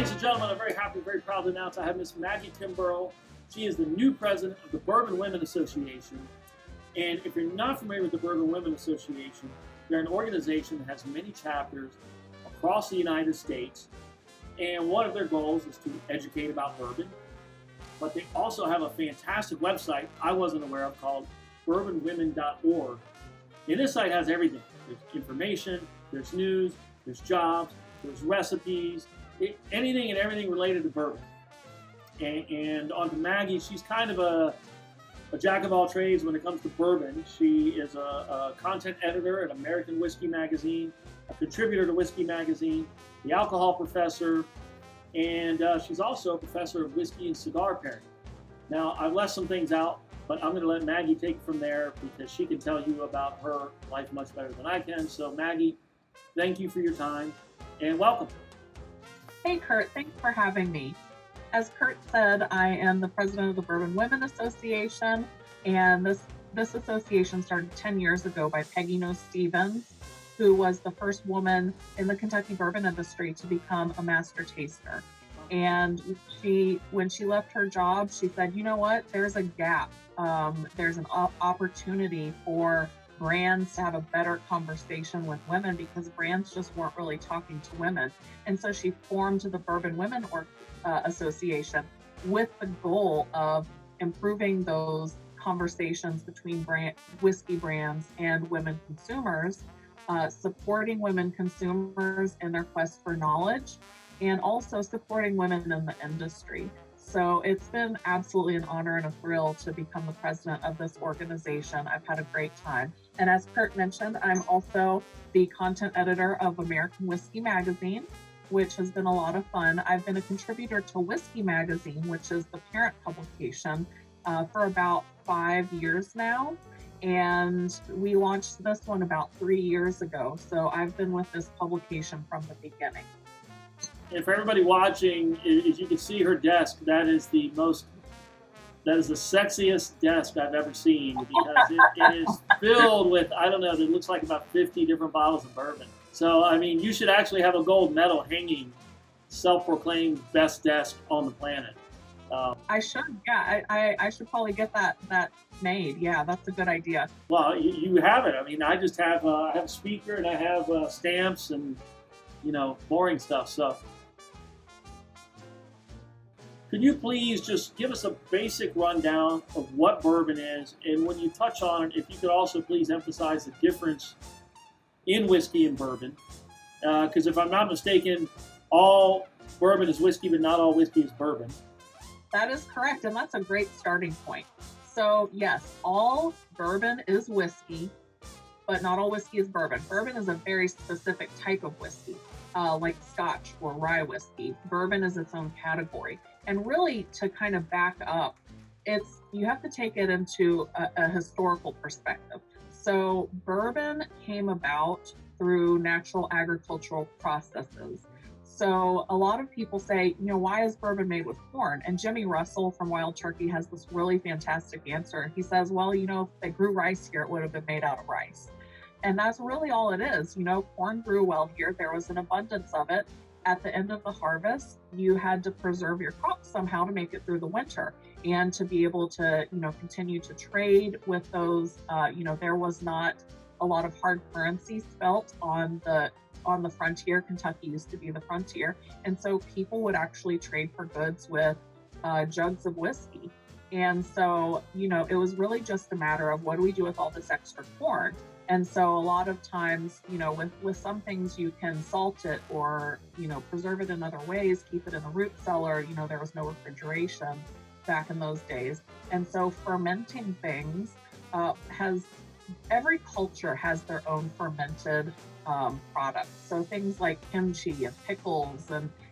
Ladies and gentlemen, I'm very happy, very proud to announce I have Miss Maggie Kimberl. She is the new president of the Bourbon Women Association. And if you're not familiar with the Bourbon Women Association, they're an organization that has many chapters across the United States. And one of their goals is to educate about bourbon. But they also have a fantastic website I wasn't aware of called bourbonwomen.org. And this site has everything. There's information, there's news, there's jobs, there's recipes, anything and everything related to bourbon. And on to Maggie, she's kind of a jack of all trades when it comes to bourbon. She is a content editor at American Whiskey Magazine, a contributor to Whiskey Magazine, the alcohol professor, and she's also a professor of whiskey and cigar pairing. Now, I've left some things out, but I'm going to let Maggie take it from there because she can tell you about her life much better than I can. So, Maggie, thank you for your time and welcome. Hey, Curt, thanks for having me. As Curt said, I am the president of the Bourbon Women Association, and this association started 10 years ago by Peggy Noe Stevens, who was the first woman in the Kentucky bourbon industry to become a master taster. And when she left her job, she said, you know what, there's a gap. There's an opportunity for brands to have a better conversation with women because brands just weren't really talking to women. And so she formed the Bourbon Women Association with the goal of improving those conversations between whiskey brands and women consumers, supporting women consumers in their quest for knowledge, and also supporting women in the industry. So it's been absolutely an honor and a thrill to become the president of this organization. I've had a great time. And as Curt mentioned, I'm also the content editor of American Whiskey Magazine, which has been a lot of fun. I've been a contributor to Whiskey Magazine, which is the parent publication, for about 5 years now. And we launched this one about 3 years ago. So I've been with this publication from the beginning. And for everybody watching, as you can see her desk, that is the sexiest desk I've ever seen because it is filled with, I don't know, it looks like about 50 different bottles of bourbon. So, I mean, you should actually have a gold medal hanging, self-proclaimed best desk on the planet. I should, yeah. I should probably get that made. Yeah, that's a good idea. Well, you have it. I mean, I just have I have a speaker and I have stamps and, boring stuff. So, could you please just give us a basic rundown of what bourbon is? And when you touch on it, if you could also please emphasize the difference in whiskey and bourbon. Because if I'm not mistaken, all bourbon is whiskey, but not all whiskey is bourbon. That is correct, and that's a great starting point. So yes, all bourbon is whiskey, but not all whiskey is bourbon. Bourbon is a very specific type of whiskey, like Scotch or rye whiskey. Bourbon is its own category. And really, to kind of back up, you have to take it into a historical perspective. So bourbon came about through natural agricultural processes. So a lot of people say, why is bourbon made with corn? And Jimmy Russell from Wild Turkey has this really fantastic answer. He says, well, if they grew rice here, it would have been made out of rice. And that's really all it is. Corn grew well here. There was an abundance of it. At the end of the harvest, you had to preserve your crops somehow to make it through the winter and to be able to, continue to trade with those. There was not a lot of hard currency spelt on the frontier. Kentucky used to be the frontier. And so people would actually trade for goods with jugs of whiskey. And so, it was really just a matter of what do we do with all this extra corn? And so a lot of times, with some things you can salt it or, preserve it in other ways, keep it in a root cellar. There was no refrigeration back in those days. And so fermenting things every culture has their own fermented products. So things like kimchi and pickles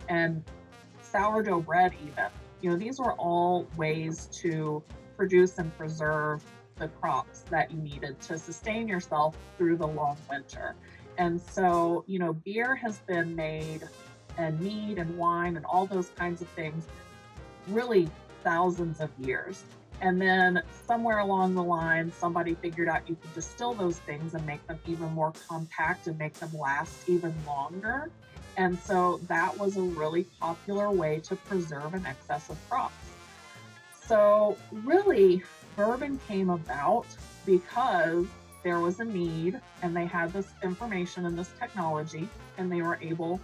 and sourdough bread even, these were all ways to produce and preserve the crops that you needed to sustain yourself through the long winter. And so, beer has been made, and mead and wine and all those kinds of things, really thousands of years. And then somewhere along the line, somebody figured out you could distill those things and make them even more compact and make them last even longer. And so that was a really popular way to preserve an excess of crops. So really, bourbon came about because there was a need, and they had this information and this technology, and they were able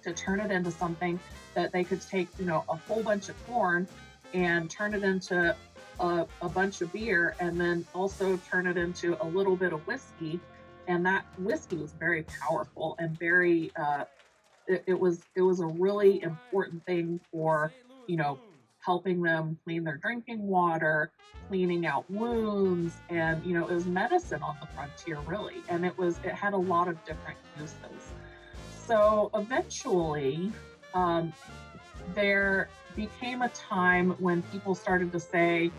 to turn it into something that they could take, a whole bunch of corn and turn it into a bunch of beer, and then also turn it into a little bit of whiskey. And that whiskey was very powerful and very, it was a really important thing for, helping them clean their drinking water, cleaning out wounds, and it was medicine on the frontier, really. And it had a lot of different uses. So eventually, there became a time when people started to say,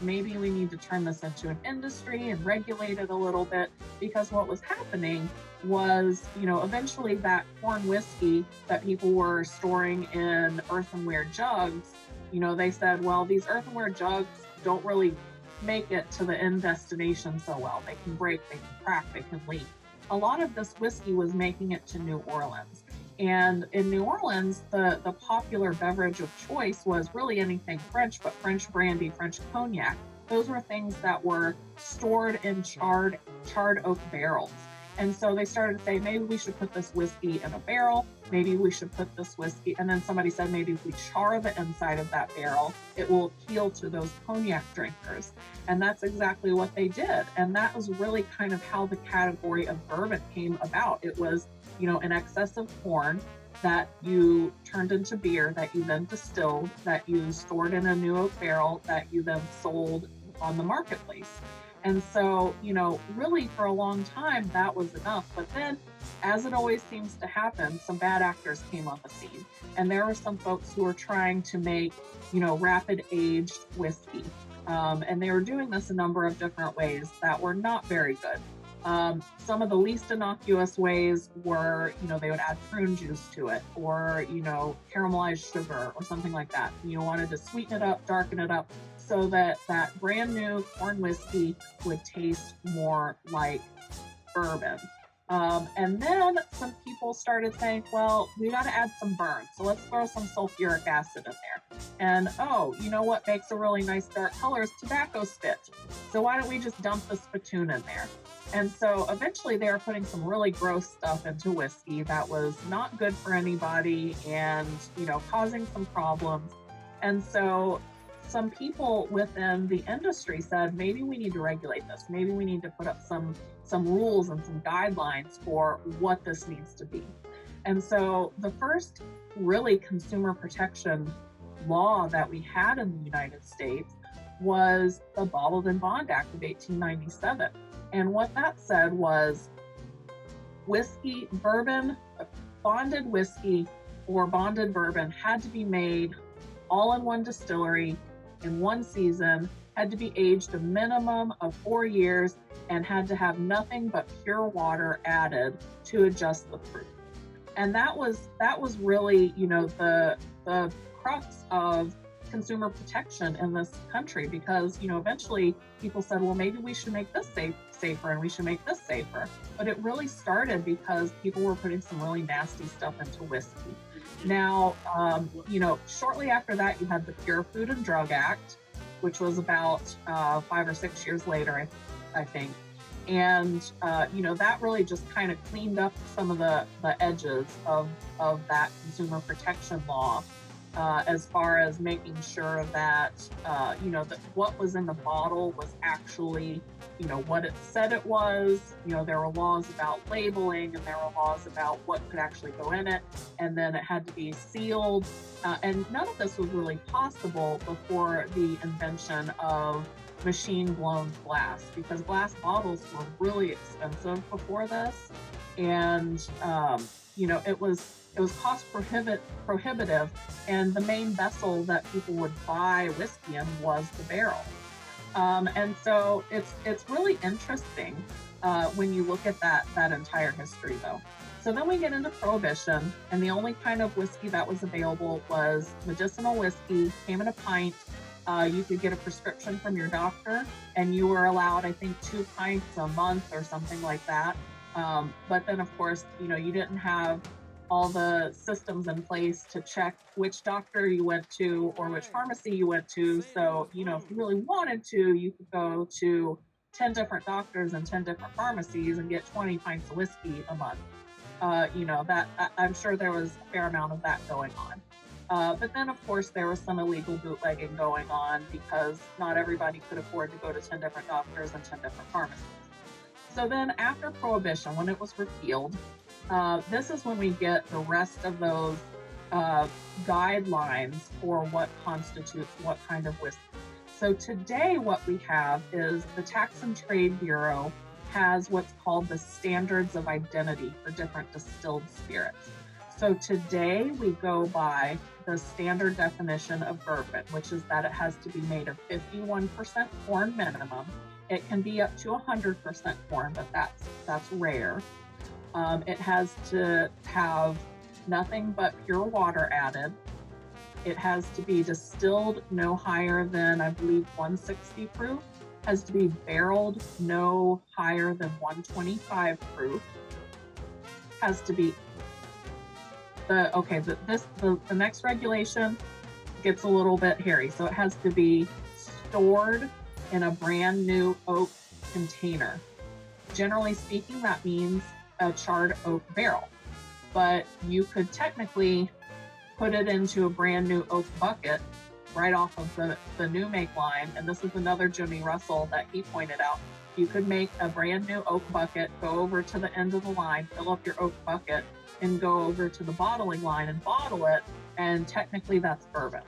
maybe we need to turn this into an industry and regulate it a little bit, because what was happening was, eventually that corn whiskey that people were storing in earthenware jugs, they said, well, these earthenware jugs don't really make it to the end destination so well. They can break, they can crack, they can leak. A lot of this whiskey was making it to New Orleans. And in New Orleans, the popular beverage of choice was really anything French, but French brandy, French cognac. Those were things that were stored in charred oak barrels. And so they started to say, maybe we should put this whiskey in a barrel. Maybe we should put this whiskey. And then somebody said, maybe if we char the inside of that barrel, it will appeal to those cognac drinkers. And that's exactly what they did. And that was really kind of how the category of bourbon came about. It was, an excess of corn that you turned into beer, that you then distilled, that you stored in a new oak barrel, that you then sold on the marketplace. And so, really for a long time, that was enough. But then, as it always seems to happen, some bad actors came on the scene. And there were some folks who were trying to make, rapid aged whiskey. And they were doing this a number of different ways that were not very good. Some of the least innocuous ways were, they would add prune juice to it, or, caramelized sugar or something like that. You wanted to sweeten it up, darken it up, so that that brand new corn whiskey would taste more like bourbon. And then some people started saying, well, we got to add some burn. So let's throw some sulfuric acid in there. And, what makes a really nice dark color is tobacco spit. So why don't we just dump the spittoon in there? And so eventually they were putting some really gross stuff into whiskey that was not good for anybody and, causing some problems. And so some people within the industry said, maybe we need to regulate this. Maybe we need to put up some rules and some guidelines for what this needs to be. And so the first really consumer protection law that we had in the United States was the Bottled in Bond Act of 1897. And what that said was bonded whiskey or bonded bourbon had to be made all in one distillery in one season, had to be aged a minimum of 4 years, and had to have nothing but pure water added to adjust the fruit. And that was really, the crux of consumer protection in this country, because, eventually people said, well, maybe we should make this safer and we should make this safer. But it really started because people were putting some really nasty stuff into whiskey. Now, shortly after that, you had the Pure Food and Drug Act, which was about 5 or 6 years later, I think. And, that really just kind of cleaned up some of the edges of that consumer protection law, as far as making sure that, that what was in the bottle was actually, what it said it was. There were laws about labeling, and there were laws about what could actually go in it. And then it had to be sealed. And none of this was really possible before the invention of machine-blown glass, because glass bottles were really expensive before this. And, it was cost prohibitive, and the main vessel that people would buy whiskey in was the barrel. And so it's really interesting when you look at that entire history, though. So then we get into Prohibition, and the only kind of whiskey that was available was medicinal whiskey, came in a pint. You could get a prescription from your doctor, and you were allowed, I think, 2 pints a month or something like that. But then, of course, you didn't have all the systems in place to check which doctor you went to or which pharmacy you went to. So, if you really wanted to, you could go to 10 different doctors and 10 different pharmacies and get 20 pints of whiskey a month. I'm sure there was a fair amount of that going on. But then, of course, there was some illegal bootlegging going on because not everybody could afford to go to 10 different doctors and 10 different pharmacies. So then after Prohibition, when it was repealed, this is when we get the rest of those guidelines for what constitutes what kind of whiskey. So today what we have is the Tax and Trade Bureau has what's called the Standards of Identity for different distilled spirits. So today we go by the standard definition of bourbon, which is that it has to be made of 51% corn minimum. It can be up to 100% corn, but that's rare. It has to have nothing but pure water added. It has to be distilled no higher than, I believe, 160 proof. Has to be barreled no higher than 125 proof. Has to be the next regulation gets a little bit hairy. So it has to be stored in a brand new oak container. Generally speaking, that means a charred oak barrel, but you could technically put it into a brand new oak bucket right off of the new make line. And this is another Jimmy Russell that he pointed out. You could make a brand new oak bucket, go over to the end of the line, fill up your oak bucket, and go over to the bottling line and bottle it, and technically that's bourbon.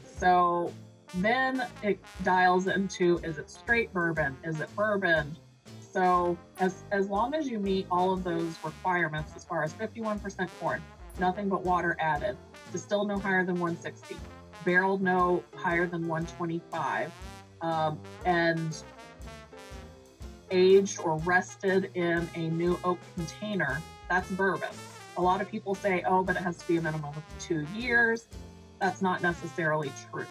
So then it dials into, is it straight bourbon? Is it bourbon? So as long as you meet all of those requirements, as far as 51% corn, nothing but water added, distilled no higher than 160, barreled no higher than 125, and aged or rested in a new oak container, that's bourbon. A lot of people say, oh, but it has to be a minimum of 2 years. That's not necessarily true.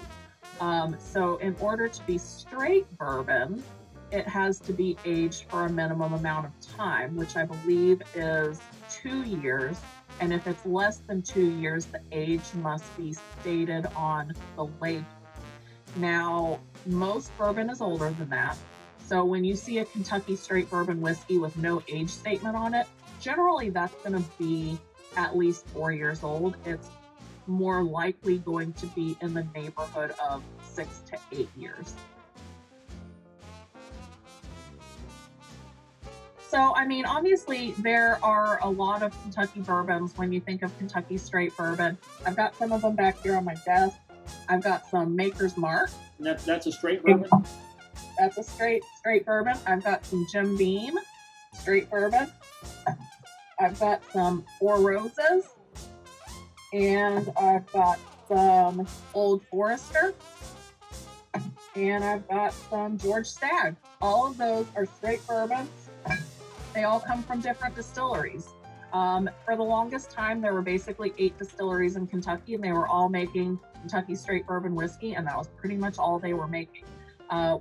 So in order to be straight bourbon, it has to be aged for a minimum amount of time, which I believe is 2 years. And if it's less than 2 years, the age must be stated on the label. Now, most bourbon is older than that. So when you see a Kentucky straight bourbon whiskey with no age statement on it, generally that's going to be at least 4 years old. It's more likely going to be in the neighborhood of 6 to 8 years. So, I mean, obviously there are a lot of Kentucky bourbons when you think of Kentucky straight bourbon. I've got some of them back here on my desk. I've got some Maker's Mark. And that's a straight bourbon? That's a straight bourbon. I've got some Jim Beam, straight bourbon. I've got some Four Roses. And I've got some Old Forester. And I've got some George Stagg. All of those are straight bourbons. They all come from different distilleries. For the longest time, there were basically 8 distilleries in Kentucky, and they were all making Kentucky straight bourbon whiskey, and that was pretty much all they were making.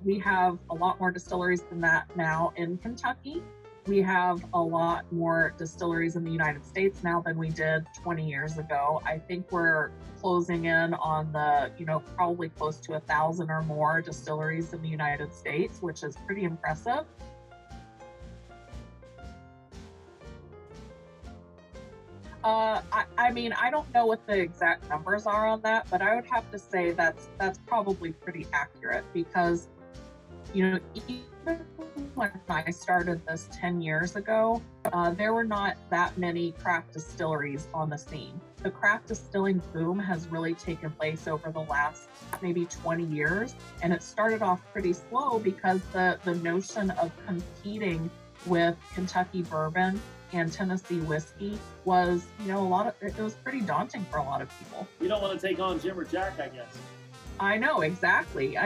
We have a lot more distilleries than that now in Kentucky. We have a lot more distilleries in the United States now than we did 20 years ago. I think we're closing in on the, probably close to 1,000 or more distilleries in the United States, which is pretty impressive. I don't know what the exact numbers are on that, but I would have to say that's probably pretty accurate because, even when I started this 10 years ago, there were not that many craft distilleries on the scene. The craft distilling boom has really taken place over the last maybe 20 years, and it started off pretty slow because the notion of competing with Kentucky bourbon and Tennessee whiskey was, it was pretty daunting for a lot of people. You don't want to take on Jim or Jack, I guess. I know, exactly.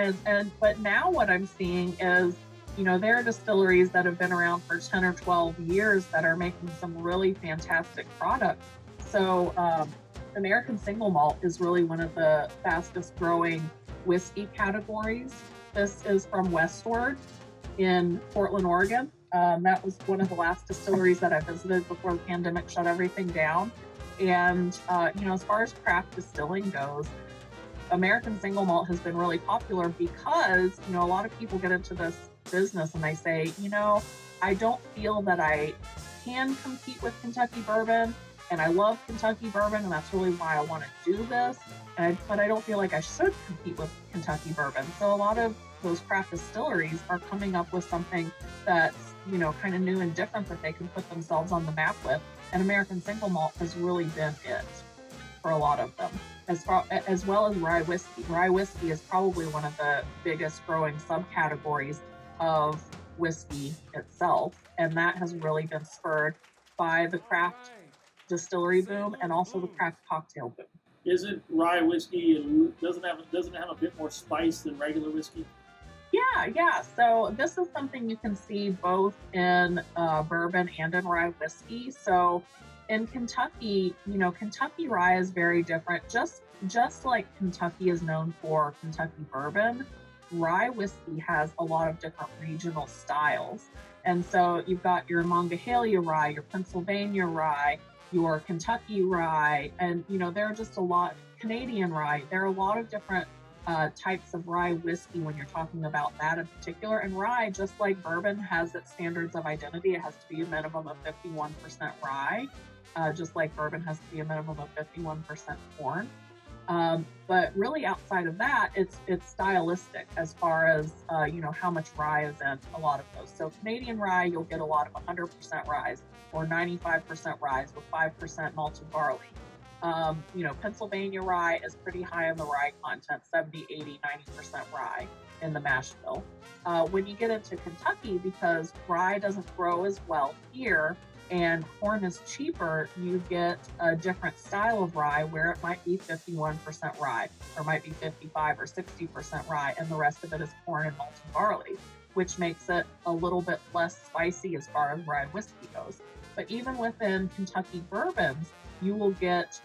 But now what I'm seeing is, there are distilleries that have been around for 10 or 12 years that are making some really fantastic products. So American Single Malt is really one of the fastest growing whiskey categories. This is from Westward in Portland, Oregon. That was one of the last distilleries that I visited before the pandemic shut everything down. And, as far as craft distilling goes, American single malt has been really popular because, a lot of people get into this business and they say, I don't feel that I can compete with Kentucky bourbon, and I love Kentucky bourbon, and that's really why I want to do this. But I don't feel like I should compete with Kentucky bourbon. So a lot of those craft distilleries are coming up with something that's, kind of new and different that they can put themselves on the map with. And American single malt has really been it for a lot of them, as well as rye whiskey. Rye whiskey is probably one of the biggest growing subcategories of whiskey itself, and that has really been spurred by the craft distillery boom and also the craft cocktail boom. Isn't rye whiskey, doesn't it have a bit more spice than regular whiskey? Yeah. So this is something you can see both in bourbon and in rye whiskey. So in Kentucky, Kentucky rye is very different. Just like Kentucky is known for Kentucky bourbon, rye whiskey has a lot of different regional styles. And so you've got your Monongahela rye, your Pennsylvania rye, your Kentucky rye, and there are just a lot, Canadian rye. There are a lot of different types of rye whiskey when you're talking about that in particular. And rye, just like bourbon, has its standards of identity. It has to be a minimum of 51% rye, just like bourbon has to be a minimum of 51% corn. But really outside of that, it's stylistic as far as, how much rye is in a lot of those. So Canadian rye, you'll get a lot of 100% rye or 95% rye with 5% malted barley. Pennsylvania rye is pretty high in the rye content, 70, 80, 90% rye in the mash bill. When you get into Kentucky, because rye doesn't grow as well here, and corn is cheaper, you get a different style of rye where it might be 51% rye, or might be 55 or 60% rye, and the rest of it is corn and malted barley, which makes it a little bit less spicy as far as rye whiskey goes. But even within Kentucky bourbons, you'll get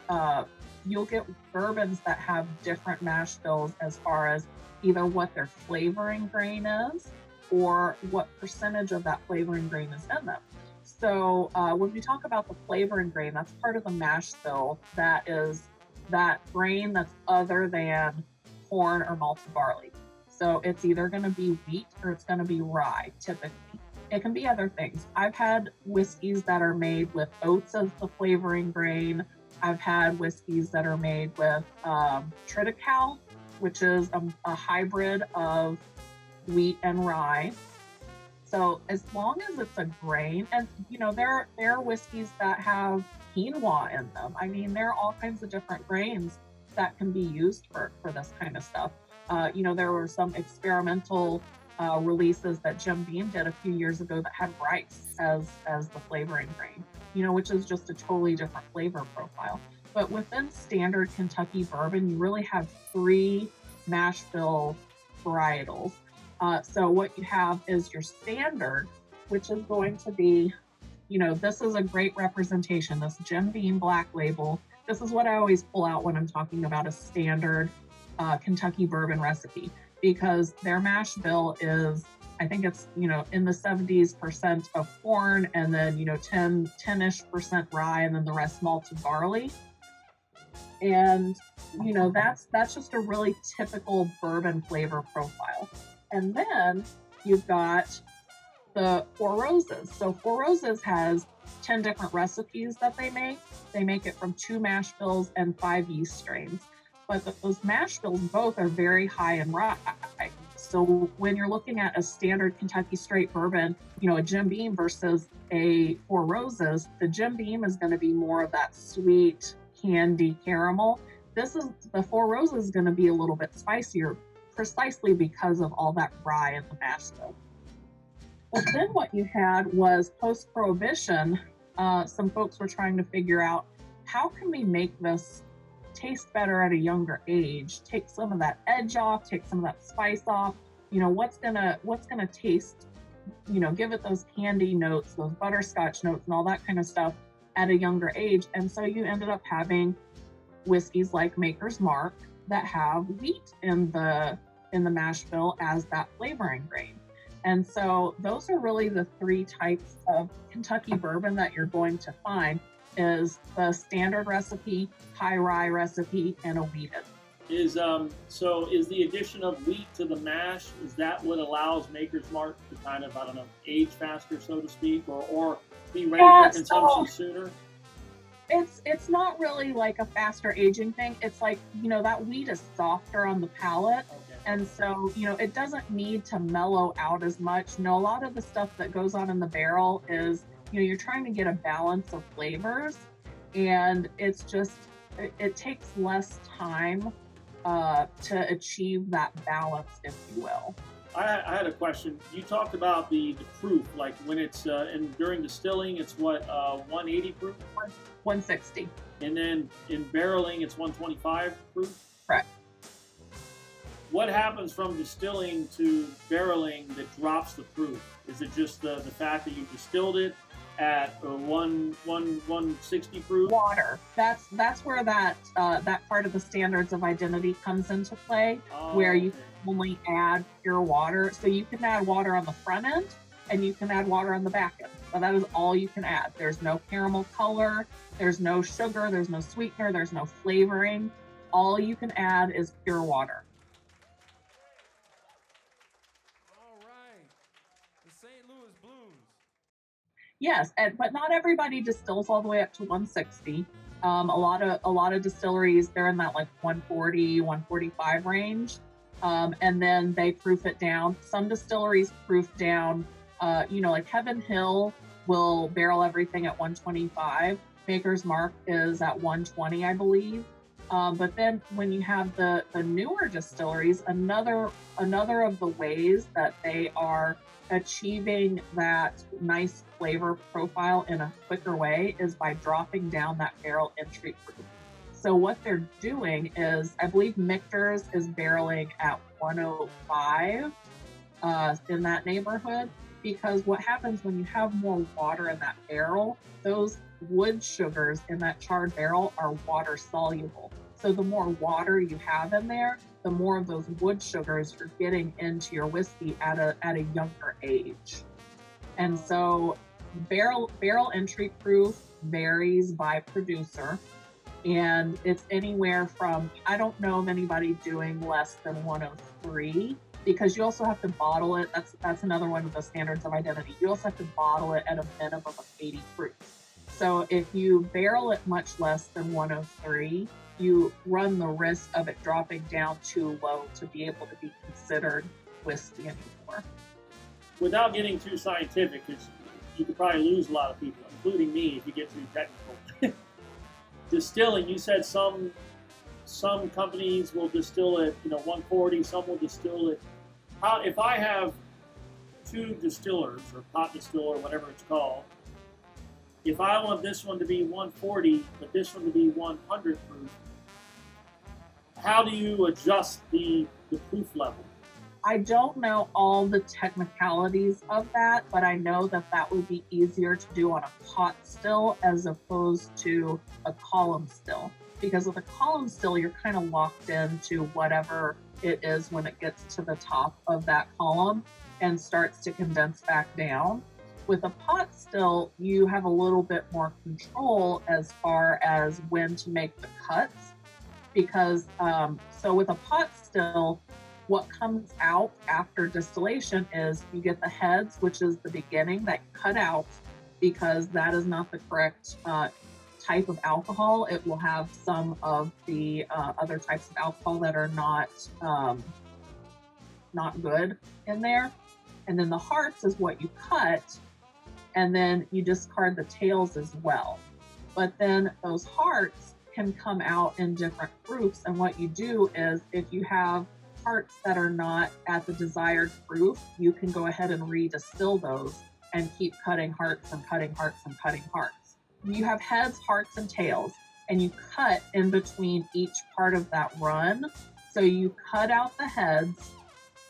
bourbons that have different mash bills as far as either what their flavoring grain is or what percentage of that flavoring grain is in them. So when we talk about the flavoring grain, that's part of the mash bill. That is that grain that's other than corn or malted barley. So it's either going to be wheat or it's going to be rye, typically. It can be other things. I've had whiskeys that are made with oats as the flavoring grain. I've had whiskeys that are made with triticale, which is a hybrid of wheat and rye. So as long as it's a grain, and there are whiskeys that have quinoa in them. I mean, there are all kinds of different grains that can be used for this kind of stuff. There were some experimental releases that Jim Beam did a few years ago that had rice as the flavoring grain, which is just a totally different flavor profile. But within standard Kentucky bourbon, you really have 3 mash bill varietals. So what you have is your standard, which is going to be, this is a great representation, this Jim Beam Black Label. This is what I always pull out when I'm talking about a standard Kentucky bourbon recipe, because their mash bill is, I think it's, in the 70% of corn, and then, 10-ish% rye, and then the rest malted barley. And, that's just a really typical bourbon flavor profile. And then you've got the Four Roses. So Four Roses has 10 different recipes that they make. They make it from 2 mash bills and 5 yeast strains. But those mash bills both are very high in rye. So when you're looking at a standard Kentucky straight bourbon, a Jim Beam versus a Four Roses, the Jim Beam is going to be more of that sweet candy caramel. The Four Roses is going to be a little bit spicier, precisely because of all that rye in the mash bill. But then what you had was post-Prohibition, some folks were trying to figure out, how can we make this taste better at a younger age, take some of that edge off, take some of that spice off, what's gonna taste, give it those candy notes, those butterscotch notes and all that kind of stuff at a younger age. And so you ended up having whiskeys like Maker's Mark, that have wheat in the mash bill as that flavoring grain. And so those are really the three types of Kentucky bourbon that you're going to find: is the standard recipe, high rye recipe, and a wheated. Is the addition of wheat to the mash, is that what allows Maker's Mark to kind of, I don't know, age faster, so to speak, or be ready for consumption sooner? It's not really like a faster aging thing. It's like, that wheat is softer on the palate. Okay. And so, it doesn't need to mellow out as much. A lot of the stuff that goes on in the barrel is, you're trying to get a balance of flavors, and it's just, it takes less time to achieve that balance, if you will. I had a question. You talked about the proof, like when it's during distilling, it's what, 180 proof? 160. And then in barreling, it's 125 proof? Correct. What happens from distilling to barreling that drops the proof? Is it just the fact that you distilled it at 160 proof? Water. That's where that part of the standards of identity comes into play, where you only add pure water. So you can add water on the front end and you can add water on the back end. But that is all you can add. There's no caramel color, there's no sugar, there's no sweetener, there's no flavoring. All you can add is pure water. All right. The St. Louis Blues. Yes, but not everybody distills all the way up to 160. A lot of distilleries, they're in that like 140, 145 range. And then they proof it down. Some distilleries proof down, like Heaven Hill will barrel everything at 125. Maker's Mark is at 120, I believe. But then when you have the newer distilleries, another of the ways that they are achieving that nice flavor profile in a quicker way is by dropping down that barrel entry proof. So what they're doing is, I believe Michter's is barreling at 105 in that neighborhood, because what happens when you have more water in that barrel, those wood sugars in that charred barrel are water soluble. So the more water you have in there, the more of those wood sugars you're getting into your whiskey at a younger age. And so barrel entry proof varies by producer. And it's anywhere from, I don't know of anybody doing less than 103, because you also have to bottle it. That's another one of the standards of identity. You also have to bottle it at a minimum of 80 proof. So if you barrel it much less than 103, you run the risk of it dropping down too low to be able to be considered whiskey anymore. Without getting too scientific, because you could probably lose a lot of people, including me, if you get too technical. Distilling, you said some companies will distill it, 140, some will distill it. If I have two distillers, or pot distiller, whatever it's called, if I want this one to be 140, but this one to be 100 proof, how do you adjust the proof level? I don't know all the technicalities of that, but I know that would be easier to do on a pot still as opposed to a column still. Because with a column still, you're kind of locked into whatever it is when it gets to the top of that column and starts to condense back down. With a pot still, you have a little bit more control as far as when to make the cuts. Because, so with a pot still, what comes out after distillation is you get the heads, which is the beginning that you cut out, because that is not the correct type of alcohol. It will have some of the other types of alcohol that are not good in there. And then the hearts is what you cut, and then you discard the tails as well. But then those hearts can come out in different proofs. And what you do is, if you have hearts that are not at the desired proof, you can go ahead and redistill those and keep cutting hearts and cutting hearts and cutting hearts. You have heads, hearts, and tails, and you cut in between each part of that run. So you cut out the heads,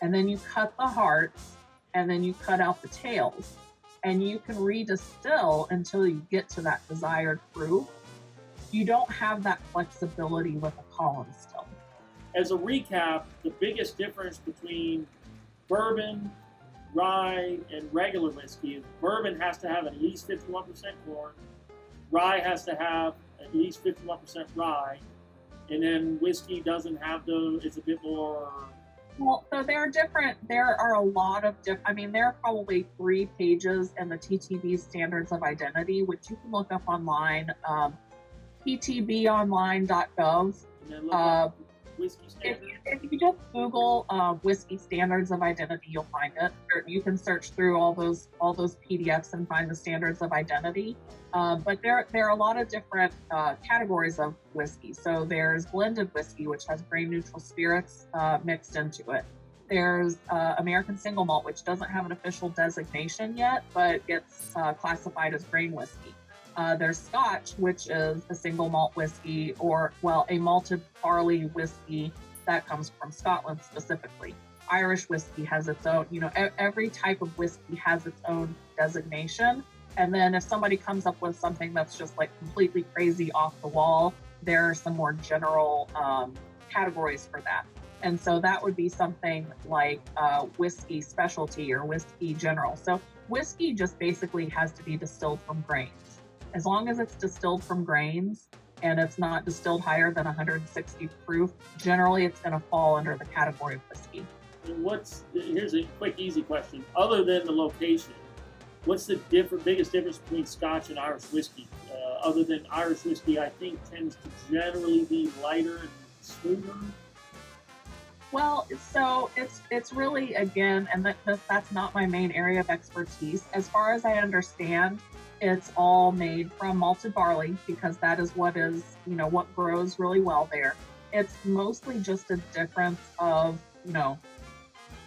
and then you cut the hearts, and then you cut out the tails. And you can redistill until you get to that desired proof. You don't have that flexibility with a column still. as a recap, the biggest difference between bourbon, rye, and regular whiskey is bourbon has to have at least 51% corn, rye has to have at least 51% rye, and then whiskey doesn't have those, it's a bit more... Well, so there are a lot of I mean, there are probably 3 pages in the TTB Standards of Identity, which you can look up online, ptbonline.gov. And then look up whiskey standards. If you just Google whiskey standards of identity, you'll find it. Or you can search through all those PDFs and find the standards of identity. But there are a lot of different categories of whiskey. So there's blended whiskey, which has grain neutral spirits mixed into it. There's American single malt, which doesn't have an official designation yet, but gets classified as grain whiskey. There's Scotch, which is a single malt whiskey, a malted barley whiskey that comes from Scotland specifically. Irish whiskey has its own, every type of whiskey has its own designation. And then if somebody comes up with something that's just like completely crazy off the wall, there are some more general categories for that. And so that would be something like whiskey specialty or whiskey general. So whiskey just basically has to be distilled from grains. As long as it's distilled from grains and it's not distilled higher than 160 proof, generally it's going to fall under the category of whiskey. Here's a quick, easy question. Other than the location, what's the biggest difference between Scotch and Irish whiskey? Other than Irish whiskey, I think tends to generally be lighter and smoother. Well, so it's really, again, and that's not my main area of expertise. As far as I understand, it's all made from malted barley because that is what grows really well there. It's mostly just a difference of,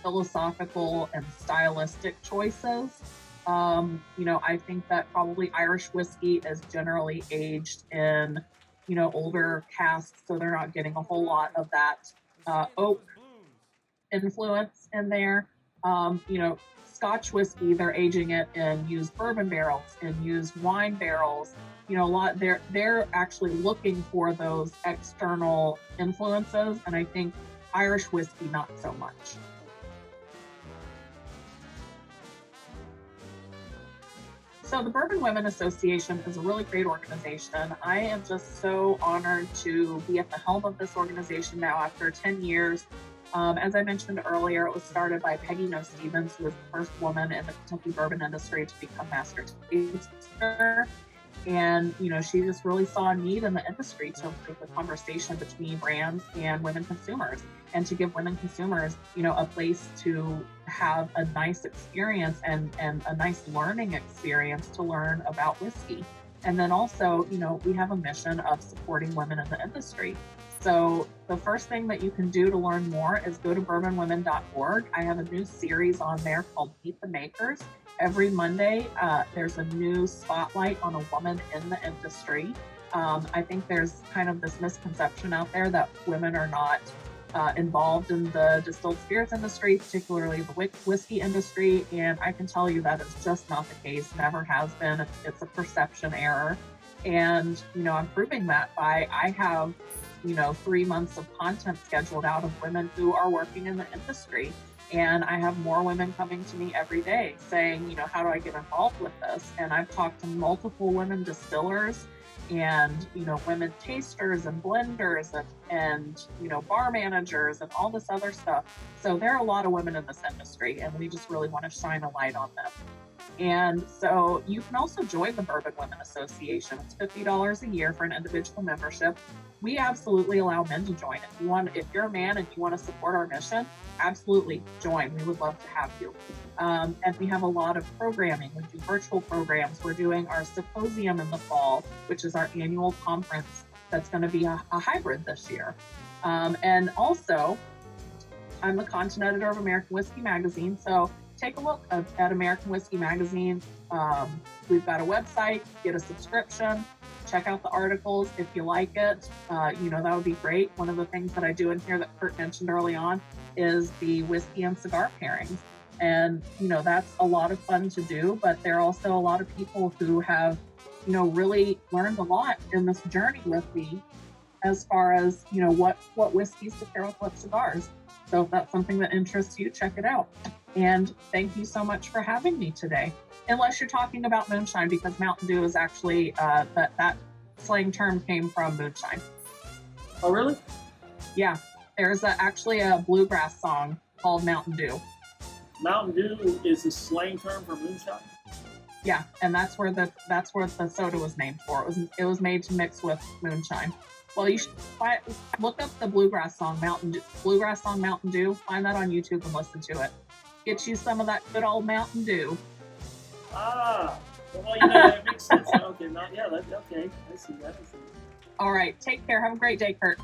philosophical and stylistic choices. I think that probably Irish whiskey is generally aged in, older casks, so they're not getting a whole lot of that oak influence in there. Scotch whiskey, they're aging it in used bourbon barrels and used wine barrels. They're actually looking for those external influences, and I think Irish whiskey not so much. So the Bourbon Women Association is a really great organization. I am just so honored to be at the helm of this organization now after 10 years. As I mentioned earlier, it was started by Peggy No Stevens, who was the first woman in the Kentucky bourbon industry to become master taster. And, she just really saw a need in the industry to improve the conversation between brands and women consumers, and to give women consumers, a place to have a nice experience and a nice learning experience to learn about whiskey. And then also, we have a mission of supporting women in the industry. So the first thing that you can do to learn more is go to bourbonwomen.org. I have a new series on there called Meet the Makers. Every Monday, there's a new spotlight on a woman in the industry. I think there's kind of this misconception out there that women are not involved in the distilled spirits industry, particularly the whiskey industry. And I can tell you that is just not the case, never has been. It's a perception error. And, I'm proving that by, I have 3 months of content scheduled out of women who are working in the industry. And I have more women coming to me every day saying, how do I get involved with this? And I've talked to multiple women distillers and, women tasters and blenders and bar managers and all this other stuff. So there are a lot of women in this industry, and we just really want to shine a light on them. And so you can also join the Bourbon Women Association. It's $50 a year for an individual membership. We absolutely allow men to join. If you're a man and you want to support our mission, absolutely join. We would love to have you. And we have a lot of programming. We do virtual programs. We're doing our symposium in the fall, which is our annual conference that's going to be a hybrid this year. And also, I'm the content editor of American Whiskey Magazine. So take a look at American Whiskey Magazine. We've got a website, get a subscription, check out the articles if you like it. That would be great. One of the things that I do in here that Curt mentioned early on is the whiskey and cigar pairings. And, that's a lot of fun to do, but there are also a lot of people who have, really learned a lot in this journey with me as far as, what whiskeys to pair with what cigars. So if that's something that interests you, check it out. And thank you so much for having me today. Unless you're talking about moonshine, because Mountain Dew is actually, that slang term came from moonshine. Oh, really? Yeah, there's actually a bluegrass song called Mountain Dew. Mountain Dew is a slang term for moonshine? Yeah, and that's where the soda was named for. It was made to mix with moonshine. Well, you should look up the bluegrass song Mountain Dew. Find that on YouTube and listen to it. Get you some of that good old Mountain Dew. Ah, well, that makes sense. Okay, okay, I see that. All right, take care. Have a great day, Curt.